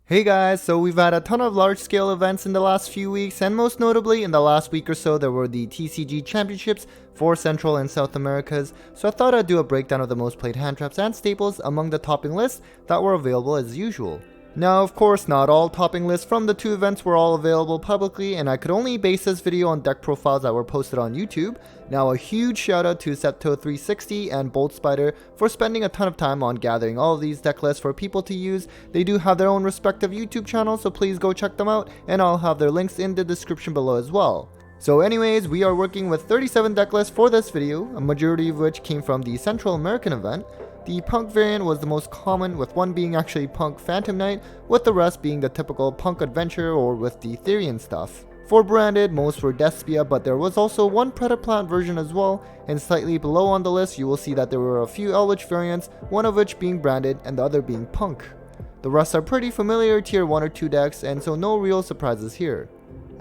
Hey guys, so we've had a ton of large scale events in the last few weeks, and most notably in the last week or so there were the TCG championships for Central and South Americas, so I thought I'd do a breakdown of the most played hand traps and staples among the topping lists that were available as usual. Now of course not all topping lists from the two events were all available publicly, and I could only base this video on deck profiles that were posted on YouTube. Now a huge shout out to TheSebto360 and Bolt Spider for spending a ton of time on gathering all of these deck lists for people to use. They do have their own respective YouTube channels, so please go check them out, and I'll have their links in the description below as well. So anyways, we are working with 37 deck lists for this video, a majority of which came from the Central American event. The Punk variant was the most common, with one being actually Punk Phantom Knight, with the rest being the typical Punk Adventure or with the Therian stuff. For branded, most were Despia, but there was also one Predaplant version as well, and slightly below on the list you will see that there were a few Eldlich variants, one of which being branded and the other being Punk. The rest are pretty familiar tier 1 or 2 decks, and so no real surprises here.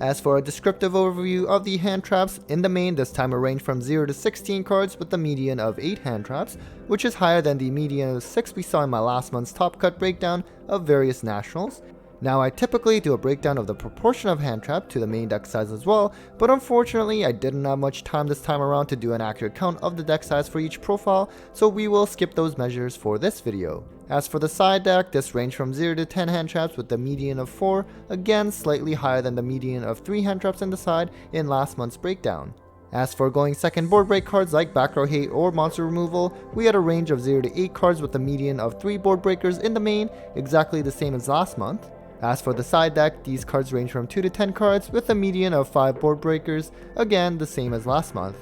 As for a descriptive overview of the hand traps, in the main this time it ranged from 0 to 16 cards with a median of 8 hand traps, which is higher than the median of 6 we saw in my last month's top cut breakdown of various nationals. Now I typically do a breakdown of the proportion of hand trap to the main deck size as well, but unfortunately I didn't have much time this time around to do an accurate count of the deck size for each profile, so we will skip those measures for this video. As for the side deck, this ranged from 0 to 10 hand traps with a median of 4, again slightly higher than the median of 3 hand traps in the side in last month's breakdown. As for going second board break cards like back row hate or monster removal, we had a range of 0 to 8 cards with a median of 3 board breakers in the main, exactly the same as last month. As for the side deck, these cards range from 2 to 10 cards with a median of 5 board breakers, again the same as last month.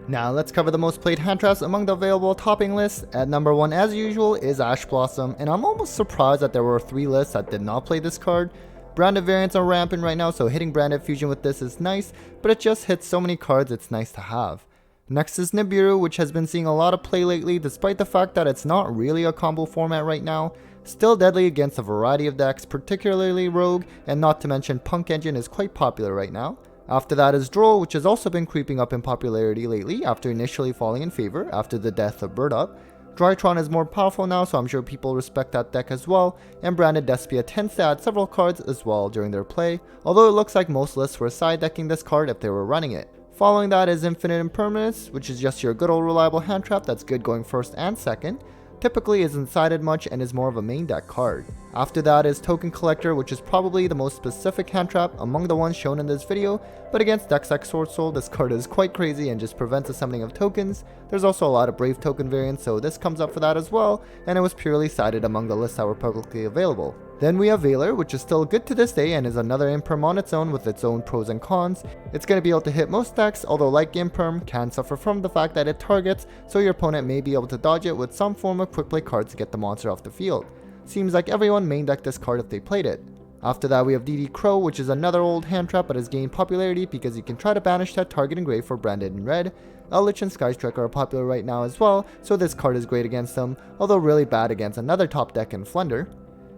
Now let's cover the most played hand traps among the available topping lists. At number 1 as usual is Ash Blossom, and I'm almost surprised that there were 3 lists that did not play this card. Branded variants are rampant right now, so hitting branded fusion with this is nice, but it just hits so many cards it's nice to have. Next is Nibiru, which has been seeing a lot of play lately despite the fact that it's not really a combo format right now. Still deadly against a variety of decks, particularly Rogue, and not to mention Punk Engine is quite popular right now. After that is Droll, which has also been creeping up in popularity lately after initially falling in favor after the death of Burdup. Drytron is more powerful now, so I'm sure people respect that deck as well, and branded Despia tends to add several cards as well during their play, although it looks like most lists were side decking this card if they were running it. Following that is Infinite Impermanence, which is just your good old reliable hand trap that's good going first and second. Typically isn't sided much and is more of a main deck card. After that is Token Collector, which is probably the most specific hand trap among the ones shown in this video, but against decks like Swordsoul this card is quite crazy and just prevents the summoning of tokens. There's also a lot of Brave token variants, so this comes up for that as well, and it was purely sided among the lists that were publicly available. Then we have Veiler, which is still good to this day and is another Imperm on its own with its own pros and cons. It's going to be able to hit most decks, although like Imperm, can suffer from the fact that it targets, so your opponent may be able to dodge it with some form of quick play cards to get the monster off the field. Seems like everyone main decked this card if they played it. After that we have DD Crow, which is another old hand trap but has gained popularity because you can try to banish that target in gray for branded in red. Eldlich and Skystrike are popular right now as well, so this card is great against them, although really bad against another top deck in Flunder.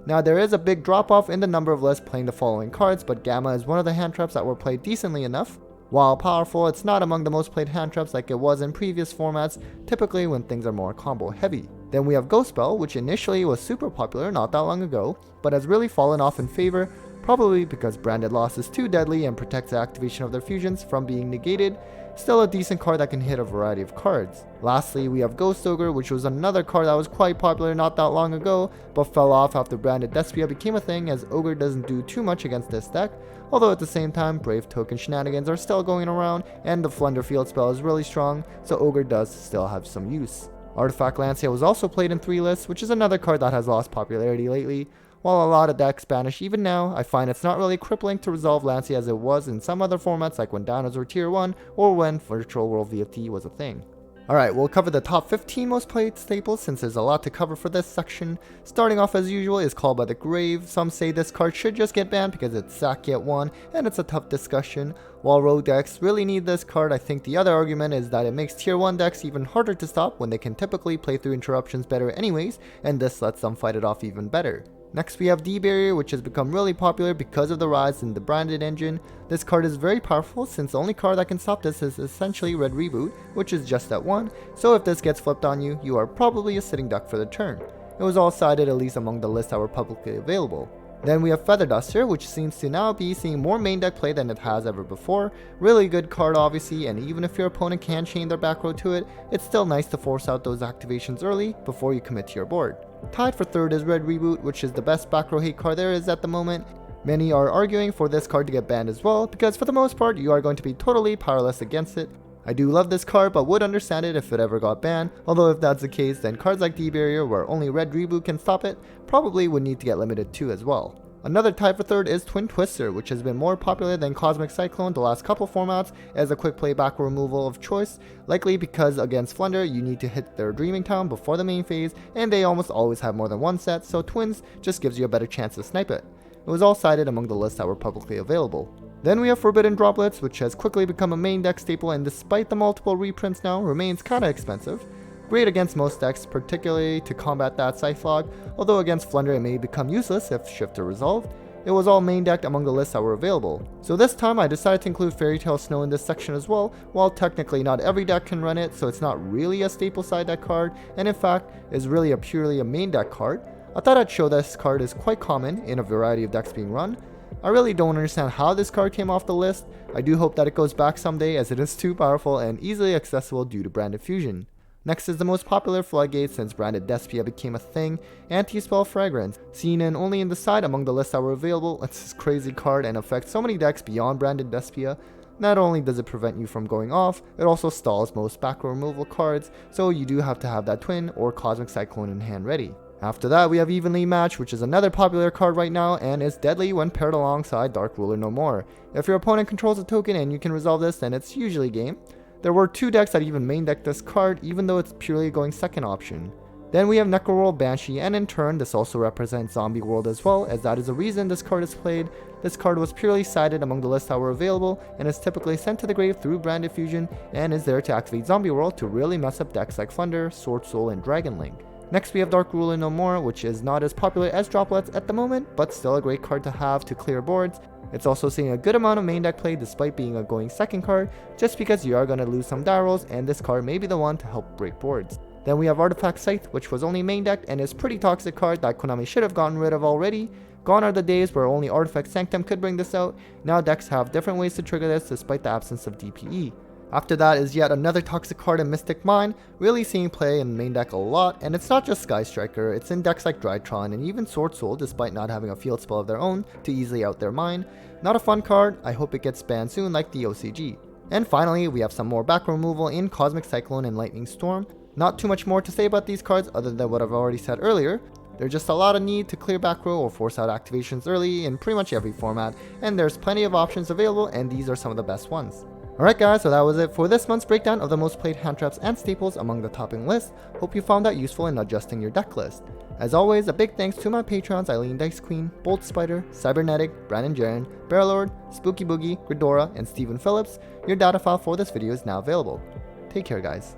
Now there is a big drop off in the number of lists playing the following cards, but Gamma is one of the hand traps that were played decently enough. While powerful, it's not among the most played hand traps like it was in previous formats, typically when things are more combo heavy. Then we have Ghost Spell, which initially was super popular not that long ago, but has really fallen off in favor, probably because branded loss is too deadly and protects the activation of their fusions from being negated. Still a decent card that can hit a variety of cards. Lastly, we have Ghost Ogre, which was another card that was quite popular not that long ago, but fell off after branded Despia became a thing, as Ogre doesn't do too much against this deck, although at the same time Brave token shenanigans are still going around and the Flunder field spell is really strong, so Ogre does still have some use. Artifact Lancia was also played in 3 lists, which is another card that has lost popularity lately. While a lot of decks banish even now, I find it's not really crippling to resolve Lancia as it was in some other formats like when Dinos were tier 1 or when Virtual World VFT was a thing. Alright, we'll cover the top 15 most played staples since there's a lot to cover for this section. Starting off as usual is Called by the Grave. Some say this card should just get banned because it's sack yet one, and it's a tough discussion. While rogue decks really need this card, I think the other argument is that it makes tier 1 decks even harder to stop when they can typically play through interruptions better anyways, and this lets them fight it off even better. Next we have D-Barrier, which has become really popular because of the rise in the branded engine. This card is very powerful since the only card that can stop this is essentially Red Reboot, which is just at 1, so if this gets flipped on you, you are probably a sitting duck for the turn. It was all sided at least among the lists that were publicly available. Then we have Feather Duster, which seems to now be seeing more main deck play than it has ever before. Really good card obviously, and even if your opponent can chain their back row to it, it's still nice to force out those activations early before you commit to your board. Tied for third is Red Reboot, which is the best back row hate card there is at the moment. Many are arguing for this card to get banned as well, because for the most part you are going to be totally powerless against it. I do love this card, but would understand it if it ever got banned, although if that's the case, then cards like D-Barrier, where only Red Reboot can stop it, probably would need to get limited too as well. Another type for third is Twin Twister, which has been more popular than Cosmic Cyclone the last couple formats as a quick play back row removal of choice, likely because against Floowandereeze you need to hit their Dreaming Town before the main phase, and they almost always have more than one set, so Twins just gives you a better chance to snipe it. It was all cited among the lists that were publicly available. Then we have Forbidden Droplets, which has quickly become a main deck staple and despite the multiple reprints now, remains kinda expensive. Great against most decks, particularly to combat that Scythe Log, although against Floowandereeze it may become useless if Shift or Resolved. It was all main decked among the lists that were available. So this time I decided to include Fairy Tale Snow in this section as well, while technically not every deck can run it, so it's not really a staple side deck card, and in fact is really purely a main deck card. I thought I'd show this card is quite common in a variety of decks being run. I really don't understand how this card came off the list. I do hope that it goes back someday as it is too powerful and easily accessible due to branded fusion. Next is the most popular Floodgate since branded Despia became a thing, Anti-Spell Fragrance. Seen in only in the side among the lists that were available, it's this crazy card and affects so many decks beyond branded Despia. Not only does it prevent you from going off, it also stalls most back row removal cards, so you do have to have that Twin or Cosmic Cyclone in hand ready. After that we have Evenly Matched, which is another popular card right now and is deadly when paired alongside Dark Ruler No More. If your opponent controls a token and you can resolve this, then it's usually game. There were two decks that even main decked this card, even though it's purely going second option. Then we have Necroworld Banshee, and in turn this also represents Zombie World as well, as that is the reason this card is played. This card was purely cited among the lists that were available and is typically sent to the grave through branded fusion and is there to activate Zombie World to really mess up decks like Floowandereeze, Swordsoul, and Dragon Link. Next we have Dark Ruler No More, which is not as popular as Droplets at the moment, but still a great card to have to clear boards. It's also seeing a good amount of main deck play despite being a going second card, just because you are going to lose some die rolls and this card may be the one to help break boards. Then we have Artifact Scythe, which was only main decked and is pretty toxic card that Konami should have gotten rid of already. Gone are the days where only Artifact Sanctum could bring this out. Now decks have different ways to trigger this despite the absence of DPE. After that is yet another toxic card in Mystic Mine, really seeing play in main deck a lot, and it's not just Sky Striker, it's in decks like Drytron and even Swordsoul despite not having a field spell of their own to easily out their mine. Not a fun card, I hope it gets banned soon like the OCG. And finally, we have some more back removal in Cosmic Cyclone and Lightning Storm. Not too much more to say about these cards other than what I've already said earlier. There's just a lot of need to clear back row or force out activations early in pretty much every format, and there's plenty of options available and these are some of the best ones. Alright guys, so that was it for this month's breakdown of the most played hand traps and staples among the topping list. Hope you found that useful in adjusting your deck list. As always, a big thanks to my patrons Eileen Dice Queen, Bolt Spider, Cybernetic, Brandon Jaren, Barrelord, Spooky Boogie, Gridora, and Stephen Phillips. Your data file for this video is now available. Take care guys.